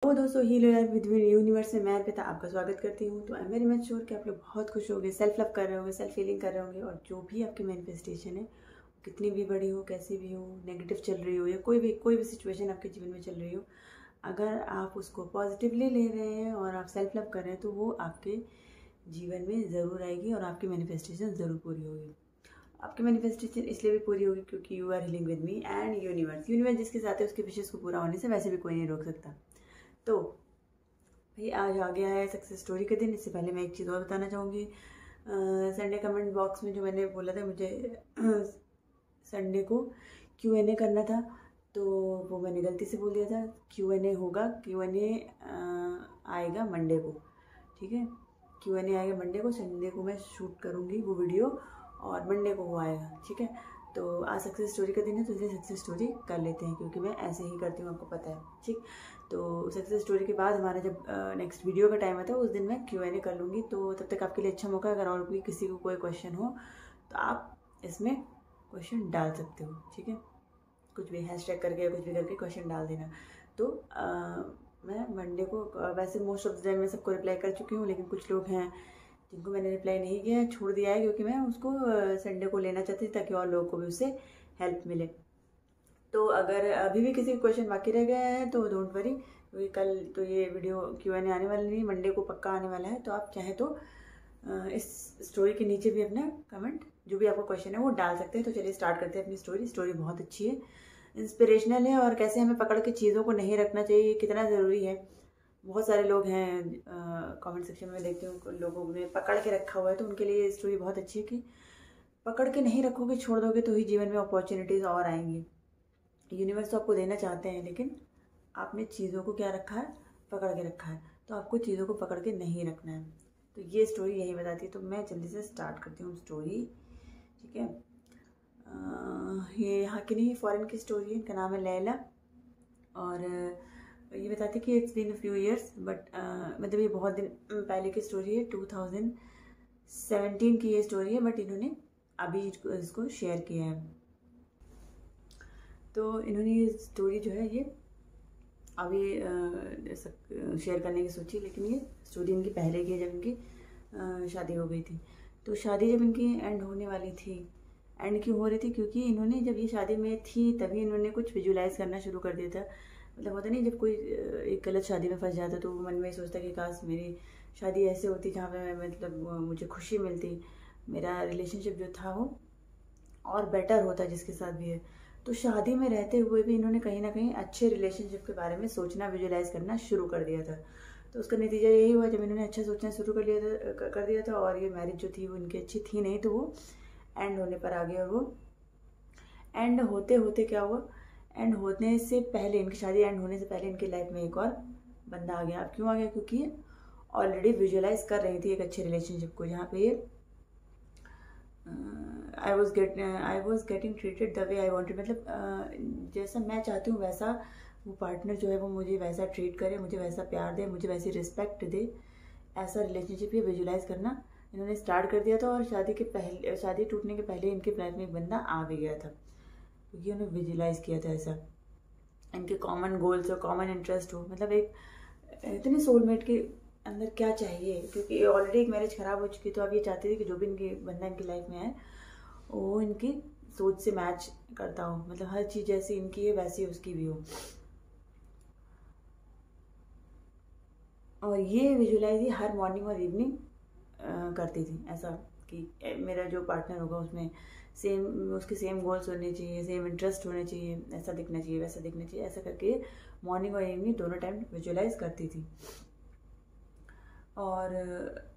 तो दोस्तों heal with universe में मैं अर्पिता आपका स्वागत करती हूँ। तो I am very much sure कि आप लोग बहुत खुश होंगे, सेल्फ लव कर रहे होंगे, सेल्फ फीलिंग कर रहे होंगे। और जो भी आपकी मैनिफेस्टेशन है कितनी भी बड़ी हो, कैसी भी हो, नेगेटिव चल रही हो या कोई भी सिचुएशन आपके जीवन में चल रही हो, अगर आप उसको पॉजिटिवली ले रहे हैं और आप सेल्फ लव कर रहे हैं तो वो आपके जीवन में ज़रूर आएगी और आपकी मैनिफेस्टेशन ज़रूर पूरी होगी। आपकी मैनिफेस्टेशन इसलिए भी पूरी होगी क्योंकि you are healing with me and universe जिसके साथ है उसके विशेष को पूरा होने से वैसे भी कोई नहीं रोक सकता। तो भाई आज आ गया है सक्सेस स्टोरी के दिन। इससे पहले मैं एक चीज़ और बताना चाहूँगी। संडे कमेंट बॉक्स में जो मैंने बोला था मुझे संडे को Q&A करना था, तो वो मैंने गलती से बोल दिया था। Q&A होगा, Q&A आएगा मंडे को, ठीक है। Q&A आएगा मंडे को, संडे को मैं शूट करूँगी वो वीडियो और मंडे को वो आएगा, ठीक है। तो आज सक्सेस स्टोरी का दिन है तो इसलिए सक्सेस स्टोरी कर लेते हैं क्योंकि मैं ऐसे ही करती हूँ, आपको पता है, ठीक। तो सक्सेस स्टोरी के बाद हमारा जब नेक्स्ट वीडियो का टाइम आता है उस दिन मैं Q&A कर लूँगी। तो तब तक आपके लिए अच्छा मौका, अगर और भी किसी को कोई क्वेश्चन हो तो आप इसमें क्वेश्चन डाल सकते हो, ठीक है। कुछ भी हैशटैग करके या कुछ भी करके क्वेश्चन डाल देना। तो मैं मंडे को वैसे मोस्ट ऑफ द टाइम मैं सबको रिप्लाई कर चुकी हूँ, लेकिन कुछ लोग हैं जिनको मैंने रिप्लाई नहीं किया है, छोड़ दिया है, क्योंकि मैं उसको संडे को लेना चाहती थी ताकि और लोगों को भी उससे हेल्प मिले। तो अगर अभी भी किसी क्वेश्चन बाकी रह गया है तो डोंट वरी, क्योंकि कल तो ये वीडियो Q&A आने वाला नहीं, मंडे को पक्का आने वाला है। तो आप चाहे तो इस स्टोरी के नीचे भी अपना कमेंट, जो भी आपका क्वेश्चन है वो डाल सकते हैं। तो चलिए स्टार्ट करते हैं अपनी स्टोरी। स्टोरी बहुत अच्छी है, इंस्पिरेशनल है, और कैसे हमें पकड़ के चीज़ों को नहीं रखना चाहिए, कितना ज़रूरी है। बहुत सारे लोग हैं, कमेंट सेक्शन में देखती हूँ लोगों ने पकड़ के रखा हुआ है, तो उनके लिए ये स्टोरी बहुत अच्छी है कि पकड़ के नहीं रखोगे, छोड़ दोगे तो ही जीवन में अपॉर्चुनिटीज़ और आएंगी। यूनिवर्स तो आपको देना चाहते हैं, लेकिन आपने चीज़ों को क्या रखा है, पकड़ के रखा है। तो आपको चीज़ों को पकड़ के नहीं रखना है। तो ये स्टोरी यही बताती है। तो मैं जल्दी से स्टार्ट करती हूँ स्टोरी, ठीक है। ये यहाँ की नहीं, फॉरेन की स्टोरी है। इनका नाम है लैला, और ये बताती है कि it's been few years, but मतलब ये बहुत दिन पहले की स्टोरी है। 2017 की ये स्टोरी है, बट इन्होंने अभी इसको शेयर किया है। तो इन्होंने ये स्टोरी जो है ये अभी शेयर करने की सोची, लेकिन ये स्टोरी इनकी पहले की है, जब इनकी शादी हो गई थी। तो शादी जब इनकी एंड होने वाली थी, एंड क्यों हो रही थी, क्योंकि इन्होंने जब ये शादी में थी तभी इन्होंने कुछ विजुलाइज करना शुरू कर दिया था। मतलब होता नहीं, जब कोई एक गलत शादी में फंस जाता तो वो मन में सोचता कि काश मेरी शादी ऐसे होती जहाँ पे मतलब मुझे खुशी मिलती, मेरा रिलेशनशिप जो था वो और बेटर होता जिसके साथ भी है। तो शादी में रहते हुए भी इन्होंने कहीं ना कहीं अच्छे रिलेशनशिप के बारे में सोचना, विजुलाइज करना शुरू कर दिया था। तो उसका नतीजा यही हुआ, जब इन्होंने अच्छा सोचना शुरू कर दिया था और ये मैरिज जो थी वो इनकी अच्छी थी नहीं, तो वो एंड होने पर आ गया। और वो एंड होते होते क्या हुआ, एंड होने से पहले, इनकी शादी एंड होने से पहले इनकी लाइफ में एक और बंदा आ गया। अब क्यों आ गया, क्योंकि ऑलरेडी विजुअलाइज कर रही थी एक अच्छे रिलेशनशिप को, जहाँ पे I was getting treated the way I wanted. मतलब जैसा मैं चाहती हूँ वैसा वो पार्टनर जो है वो मुझे वैसा ट्रीट करे, मुझे वैसा प्यार दे, मुझे वैसी रिस्पेक्ट दे। ऐसा रिलेशनशिप ये विजुलाइज करना इन्होंने स्टार्ट कर दिया था। और शादी टूटने के पहले इनके लाइफ में एक बंदा आ भी गया था, क्योंकि उन्होंने विजुलाइज किया था ऐसा। इनके कॉमन गोल्स और कॉमन इंटरेस्ट हो, मतलब एक इतने सोलमेट के अंदर क्या चाहिए, क्योंकि ऑलरेडी एक मैरिज खराब हो चुकी। तो अब ये चाहते थे कि जो भी इनकी बंदा इनकी लाइफ में है वो इनकी सोच से मैच करता हो, मतलब हर चीज़ जैसी इनकी है वैसी उसकी भी हो। और ये विजुलाइज ही हर मॉर्निंग और इवनिंग करती थी, ऐसा कि मेरा जो पार्टनर होगा उसमें उसके सेम गोल्स होने चाहिए, सेम इंटरेस्ट होने चाहिए, ऐसा दिखना चाहिए, वैसा दिखना चाहिए, ऐसा करके मॉर्निंग और इवनिंग दोनों टाइम विजुलाइज करती थी। और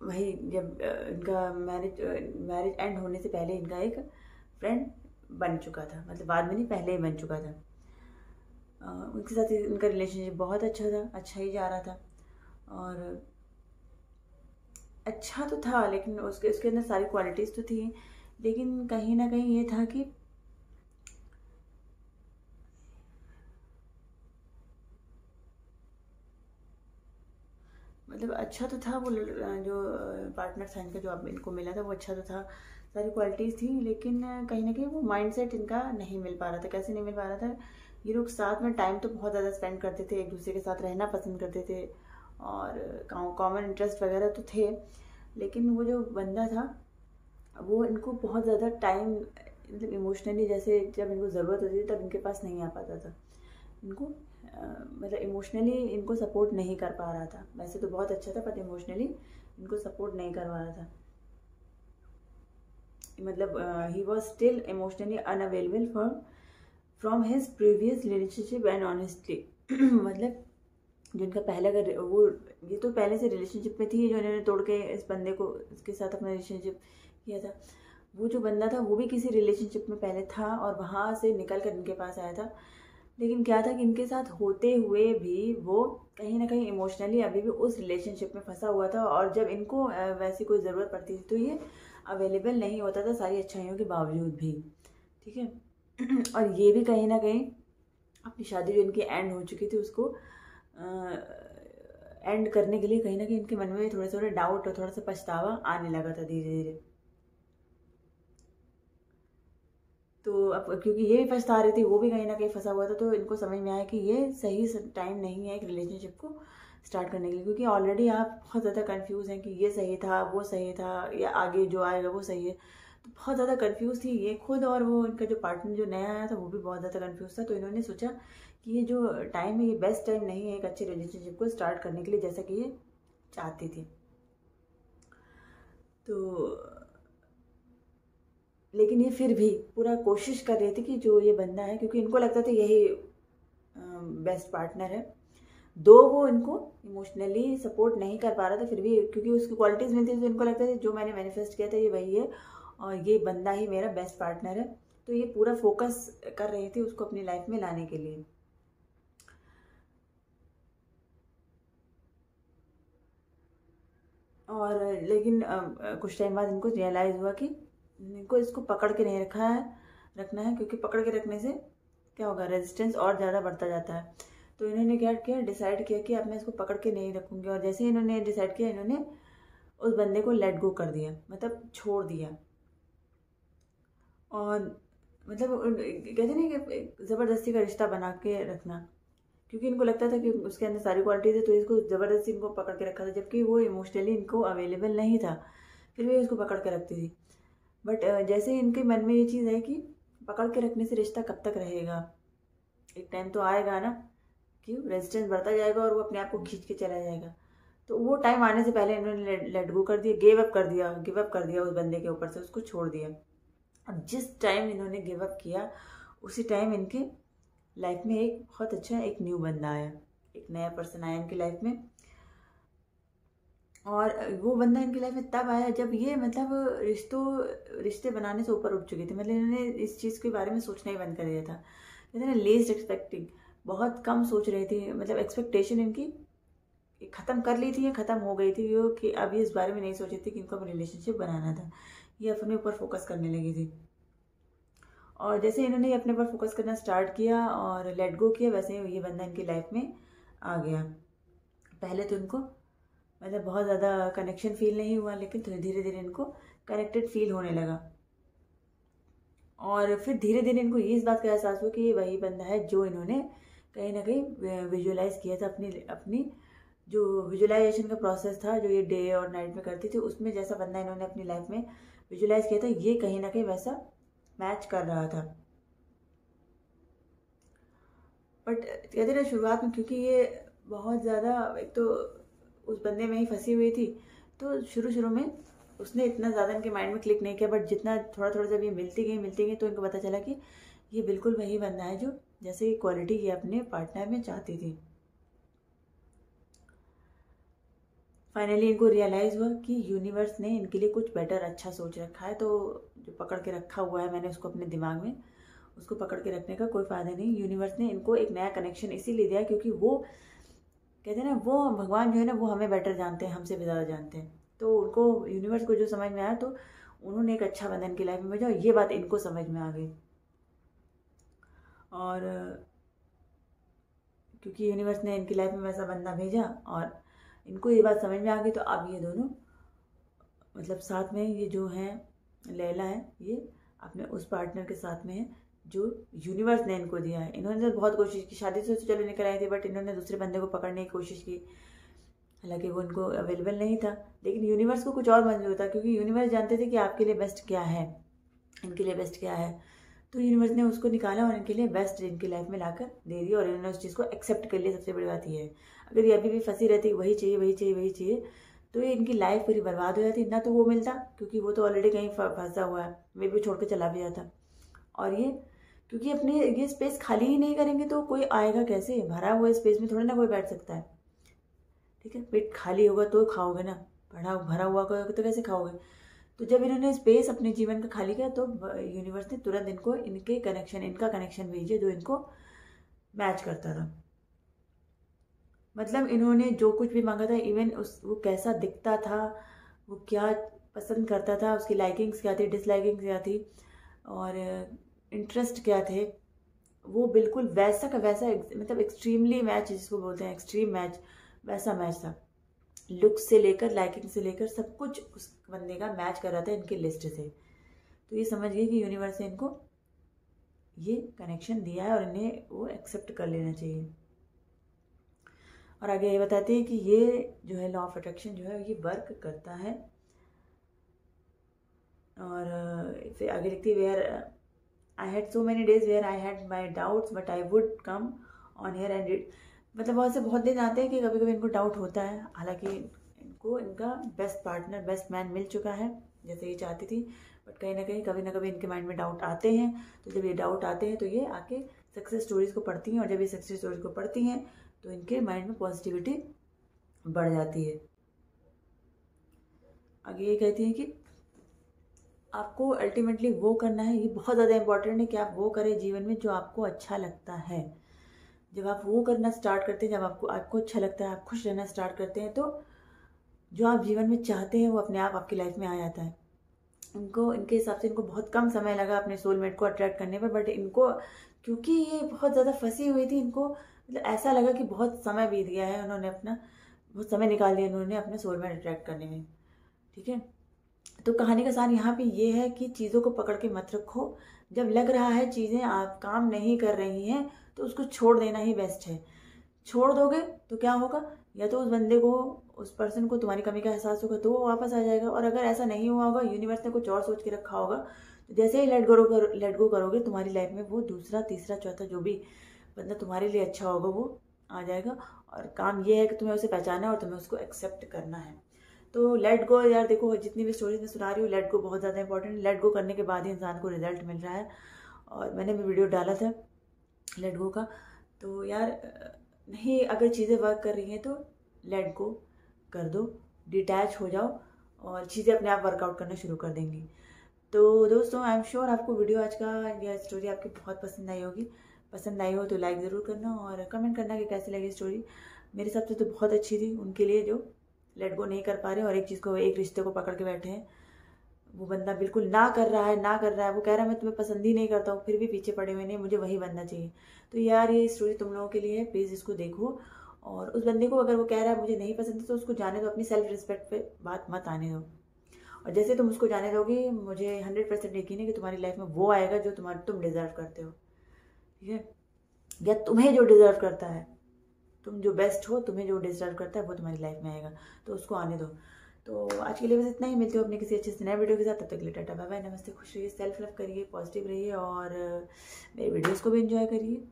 वही जब इनका मैरिज एंड होने से पहले इनका एक फ्रेंड बन चुका था, मतलब बाद में नहीं, पहले ही बन चुका था। उनके साथ इनका रिलेशनशिप बहुत अच्छा था, अच्छा ही जा रहा था। और अच्छा तो था, लेकिन उसके अंदर सारी क्वालिटीज़ तो थी, लेकिन कहीं ना कहीं ये था कि मतलब अच्छा तो था वो जो पार्टनर था इनका, जो अब इनको मिला था वो अच्छा तो था, सारी क्वालिटीज़ थी, लेकिन कहीं ना कहीं वो माइंडसेट इनका नहीं मिल पा रहा था। कैसे नहीं मिल पा रहा था, ये लोग साथ में टाइम तो बहुत ज़्यादा स्पेंड करते थे, एक दूसरे के साथ रहना पसंद करते थे और कॉमन इंटरेस्ट वगैरह तो थे। लेकिन वो जो बंदा था वो इनको बहुत ज़्यादा टाइम, मतलब इमोशनली, जैसे जब इनको ज़रूरत होती थी तब इनके पास नहीं आ पाता था। इनको मतलब इमोशनली इनको सपोर्ट नहीं कर पा रहा था। वैसे तो बहुत अच्छा था, पर इमोशनली इनको सपोर्ट नहीं करवा रहा था। मतलब he was still emotionally unavailable from his previous relationship and honestly. मतलब जो इनका पहले, अगर वो, ये तो पहले से रिलेशनशिप में थी, जो इन्होंने तोड़ के इस बंदे को, इसके साथ अपना रिलेशनशिप किया था। वो जो बंदा था वो भी किसी रिलेशनशिप में पहले था और वहाँ से निकल कर इनके पास आया था। लेकिन क्या था कि इनके साथ होते हुए भी वो कहीं ना कहीं इमोशनली अभी भी उस रिलेशनशिप में फंसा हुआ था, और जब इनको वैसी कोई ज़रूरत पड़ती थी तो ये अवेलेबल नहीं होता था, सारी अच्छाइयों के बावजूद भी। ठीक है। और ये भी कहीं ना कहीं अपनी शादी जो इनकी एंड हो चुकी थी उसको एंड करने के लिए कहीं ना कहीं इनके मन में थोड़े थोड़े डाउट और थोड़ा सा पछतावा आने लगा था धीरे धीरे। तो अब क्योंकि ये भी पछता रही थी, वो भी कहीं ना कहीं फंसा हुआ था, तो इनको समझ में आया कि ये सही टाइम नहीं है एक रिलेशनशिप को स्टार्ट करने के लिए, क्योंकि ऑलरेडी आप बहुत ज़्यादा कंफ्यूज हैं कि ये सही था, वो सही था, या आगे जो आएगा वो सही है। तो बहुत ज़्यादा कंफ्यूज थी ये खुद, और वो इनका जो पार्टनर जो नया आया था वो भी बहुत ज़्यादा कंफ्यूज था। तो इन्होंने सोचा कि ये जो टाइम है ये बेस्ट टाइम नहीं है एक अच्छे रिलेशनशिप को स्टार्ट करने के लिए, जैसा कि ये चाहती थी। तो लेकिन ये फिर भी पूरा कोशिश कर रही थी कि जो ये बंदा है, क्योंकि इनको लगता था यही बेस्ट पार्टनर है, दो वो इनको इमोशनली सपोर्ट नहीं कर पा रहा था, फिर भी क्योंकि उसकी क्वालिटीज़ मिलती थी तो इनको लगता था जो मैंने मैनिफेस्ट किया था ये वही है और ये बंदा ही मेरा बेस्ट पार्टनर है। तो ये पूरा फोकस कर रही थी उसको अपनी लाइफ में लाने के लिए। और लेकिन कुछ टाइम बाद इनको रियलाइज़ हुआ कि इनको इसको पकड़ के नहीं रखना है, क्योंकि पकड़ के रखने से क्या होगा, रेजिस्टेंस और ज़्यादा बढ़ता जाता है। तो इन्होंने क्या किया, डिसाइड किया कि अब मैं इसको पकड़ के नहीं रखूँगी। और जैसे इन्होंने डिसाइड किया, इन्होंने उस बंदे को लेट गो कर दिया, मतलब छोड़ दिया। और मतलब कहते नहीं कि ज़बरदस्ती का रिश्ता बना के रखना, क्योंकि इनको लगता था कि उसके अंदर सारी क्वालिटीज़ है, तो इसको ज़बरदस्ती इनको पकड़ के रखा था, जबकि वो इमोशनली इनको अवेलेबल नहीं था, फिर भी उसको पकड़ के रखती थी। बट जैसे इनके मन में ये चीज़ है कि पकड़ के रखने से रिश्ता कब तक रहेगा, एक टाइम तो आएगा ना कि रेजिस्टेंस बढ़ता जाएगा और वो अपने आप को खींच के चला जाएगा। तो वो टाइम आने से पहले इन्होंने लेट गो कर दिया, गिव अप कर दिया उस बंदे के ऊपर से, उसको छोड़ दिया। अब जिस टाइम इन्होंने गिव अप किया उसी टाइम इनके लाइफ में एक बहुत अच्छा एक न्यू बंदा आया, एक नया पर्सन आया इनकी लाइफ में। और वो बंदा इनकी लाइफ में तब आया जब ये मतलब रिश्ते बनाने से ऊपर उठ चुके थे, मतलब इन्होंने इस चीज़ के बारे में सोचना ही बंद कर दिया था। कहते हैं ना, लीस्ट एक्सपेक्टिंग, बहुत कम सोच रही थी, मतलब एक्सपेक्टेशन इनकी ख़त्म कर ली थी या ख़त्म हो गई थी कि अब ये इस बारे में नहीं सोची थी कि इनको अपना रिलेशनशिप बनाना था, ये अपने ऊपर फोकस करने लगी थी। और जैसे इन्होंने अपने ऊपर फोकस करना स्टार्ट किया और लेट गो किया, वैसे ही ये बंदा इनकी लाइफ में आ गया। पहले तो इनको मतलब बहुत ज़्यादा कनेक्शन फील नहीं हुआ, लेकिन धीरे धीरे इनको कनेक्टेड फील होने लगा। और फिर धीरे धीरे इनको ये इस बात का एहसास हुआ कि ये वही बंदा है जो इन्होंने कहीं ना कहीं विजुअलाइज किया था। अपनी जो विजुअलाइजेशन का प्रोसेस था, जो ये डे और नाइट में करती थी, उसमें जैसा बंदा इन्होंने अपनी लाइफ में विजुअलाइज किया था, ये कहीं ना कहीं वैसा मैच कर रहा था। बट कहते ना, शुरुआत में क्योंकि ये बहुत ज़्यादा एक तो उस बंदे में ही फंसी हुई थी, तो शुरू में उसने इतना ज़्यादा इनके माइंड में क्लिक नहीं किया। बट जितना थोड़ा थोड़ा जब ये मिलती गई तो इनको पता चला कि ये बिल्कुल वही बंदा है जो जैसे क्वालिटी ये अपने पार्टनर में चाहती थी। फाइनली इनको रियलाइज़ हुआ कि यूनिवर्स ने इनके लिए कुछ बेटर अच्छा सोच रखा है। तो जो पकड़ के रखा हुआ है मैंने उसको अपने दिमाग में, उसको पकड़ के रखने का कोई फ़ायदा नहीं। यूनिवर्स ने इनको एक नया कनेक्शन इसीलिए दिया क्योंकि वो कहते हैं ना, वो भगवान जो है ना, वो हमें बेटर जानते हैं, हमसे भी ज़्यादा जानते हैं। तो उनको, यूनिवर्स को जो समझ में आया, तो उन्होंने एक अच्छा बंदा इनकी लाइफ में भेजा, और ये बात इनको समझ में आ गई। और क्योंकि यूनिवर्स ने इनकी लाइफ में वैसा बंदा भेजा और इनको ये बात समझ में आ गई, तो अब ये दोनों मतलब साथ में, ये जो है लैला है, ये अपने उस पार्टनर के साथ में है जो यूनिवर्स ने इनको दिया है। इन्होंने तो बहुत कोशिश की, शादी से चलो निकल आई थी, बट इन्होंने दूसरे बंदे को पकड़ने की कोशिश की, हालांकि वो इनको अवेलेबल नहीं था। लेकिन यूनिवर्स को कुछ और मंजूर था, क्योंकि यूनिवर्स जानते थे कि आपके लिए बेस्ट क्या है, इनके लिए बेस्ट क्या है। तो यूनिवर्स ने उसको निकाला और इनके लिए बेस्ट इनकी लाइफ में लाकर दे दिया, और इन्होंने उस चीज़ को एक्सेप्ट कर लिया। सबसे बड़ी बात ये है, अगर ये अभी भी फंसी रहती वही चाहिए वही चाहिए वही चाहिए, तो ये इनकी लाइफ पूरी बर्बाद हो जाती। ना तो वो मिलता, क्योंकि वो तो ऑलरेडी कहीं फंसा हुआ है, वे भी छोड़ के चला भी जाता। और ये क्योंकि अपने ये स्पेस खाली ही नहीं करेंगे तो कोई आएगा कैसे? भरा हुआ स्पेस में थोड़ी ना कोई बैठ सकता है, ठीक है। पेट खाली होगा तो खाओगे ना, भरा हुआ तो कैसे खाओगे? तो जब इन्होंने स्पेस अपने जीवन का खाली किया तो यूनिवर्स ने तुरंत इनको इनका कनेक्शन भेजे जो इनको मैच करता था। मतलब इन्होंने जो कुछ भी मांगा था, इवन वो कैसा दिखता था, वो क्या पसंद करता था, उसकी लाइकिंग्स क्या थी, डिसलाइकिंग्स क्या थी, और इंटरेस्ट क्या थे, वो बिल्कुल वैसा का वैसा, मतलब एक्सट्रीमली मैच जिसको बोलते हैं, एक्सट्रीम मैच, वैसा मैच था। लुक से लेकर लाइकिंग से लेकर सब कुछ उस बंदे का मैच कर रहा था इनके लिस्ट से। तो ये समझ गए कि यूनिवर्स ने इनको ये कनेक्शन दिया है और इन्हें वो एक्सेप्ट कर लेना चाहिए। और आगे ये बताते हैं कि ये जो है लॉ ऑफ अट्रैक्शन जो है ये वर्क करता है। और फिर आगे लिखती है, where I had so many days where I had my doubts but I would come on here and it. मतलब बहुत से बहुत दिन आते हैं कि कभी कभी इनको डाउट होता है, हालांकि इनको इनका बेस्ट पार्टनर, बेस्ट मैन मिल चुका है जैसे ये चाहती थी, बट कहीं ना कहीं कभी ना कभी इनके माइंड में डाउट आते हैं। तो जब ये डाउट आते हैं तो ये आके सक्सेस स्टोरीज को पढ़ती हैं, और जब ये सक्सेस स्टोरीज को पढ़ती हैं तो इनके माइंड में पॉजिटिविटी बढ़ जाती है। आगे ये कहती हैं कि आपको अल्टीमेटली वो करना है, ये बहुत ज़्यादा इंपॉर्टेंट है कि आप वो करें जीवन में जो आपको अच्छा लगता है। जब आप वो करना स्टार्ट करते हैं, जब आपको अच्छा लगता है, आप खुश रहना स्टार्ट करते हैं, तो जो आप जीवन में चाहते हैं वो अपने आप आपकी लाइफ में आ जाता है। इनके हिसाब से इनको बहुत कम समय लगा अपने सोलमेट को अट्रैक्ट करने पर, बट इनको क्योंकि ये बहुत ज़्यादा फंसी हुई थी, इनको मतलब ऐसा लगा कि बहुत समय बीत गया है, उन्होंने अपना बहुत समय निकाल दिया उन्होंने अपने सोलमेट अट्रैक्ट करने में, ठीक है। तो कहानी का सार यहाँ पे ये है कि चीज़ों को पकड़ के मत रखो। जब लग रहा है चीज़ें आप काम नहीं कर रही हैं तो उसको छोड़ देना ही बेस्ट है। छोड़ दोगे तो क्या होगा, या तो उस बंदे को, उस पर्सन को तुम्हारी कमी का एहसास होगा तो वो वापस आ जाएगा, और अगर ऐसा नहीं हुआ होगा, यूनिवर्स ने कुछ और सोच के रखा होगा, तो जैसे ही लेट गो करोगे तुम्हारी लाइफ में वो दूसरा तीसरा चौथा जो भी बंदा तुम्हारे लिए अच्छा होगा वो आ जाएगा। और काम ये है कि तुम्हें उसे पहचाना है और तुम्हें उसको एक्सेप्ट करना है। तो लेट गो, यार देखो जितनी भी स्टोरीज में सुना रही हूँ, लेट गो बहुत ज़्यादा इंपॉर्टेंट है। लेट गो करने के बाद ही इंसान को रिजल्ट मिल रहा है, और मैंने भी वीडियो डाला था लेट गो का। तो यार नहीं, अगर चीज़ें वर्क कर रही हैं तो लेट गो कर दो, डिटैच हो जाओ, और चीज़ें अपने आप वर्कआउट करना शुरू कर देंगी। तो दोस्तों आई एम श्योर आपको वीडियो आज का यह स्टोरी आपकी बहुत पसंद आई होगी। पसंद आई हो तो लाइक ज़रूर करना और कमेंट करना कि कैसी लगी स्टोरी। मेरे हिसाब से तो बहुत अच्छी थी उनके लिए जो लेट गो नहीं कर पा रहे और एक चीज़ को, एक रिश्ते को पकड़ के बैठे हैं। वो बंदा बिल्कुल ना कर रहा है, वो कह रहा है मैं तुम्हें पसंद ही नहीं करता हूँ, फिर भी पीछे पड़े हुए नहीं, मुझे वही बंदा चाहिए। तो यार ये स्टोरी तुम लोगों के लिए है, प्लीज़ इसको देखो। और उस बंदे को अगर वो कह रहा है मुझे नहीं पसंद तो उसको जाने दो, अपनी सेल्फ रिस्पेक्ट पे बात मत आने दो। और जैसे तुम उसको जाने दोगे, मुझे 100% यकीन है कि तुम्हारी लाइफ में वो आएगा जो तुम डिजर्व करते हो, ठीक है, या तुम्हें जो डिजर्व करता है, तुम जो बेस्ट हो, तुम्हें जो डिजर्व करता है वो तुम्हारी लाइफ में आएगा, तो उसको आने दो। तो आज के लिए बस इतना ही, मिलते हो अपने किसी अच्छे से नए वीडियो के साथ। तब तक के लिए टाटा बाय बाय, नमस्ते, खुश रहिए, सेल्फ लव करिए, पॉजिटिव रहिए, और मेरे वीडियोस को भी एंजॉय करिए।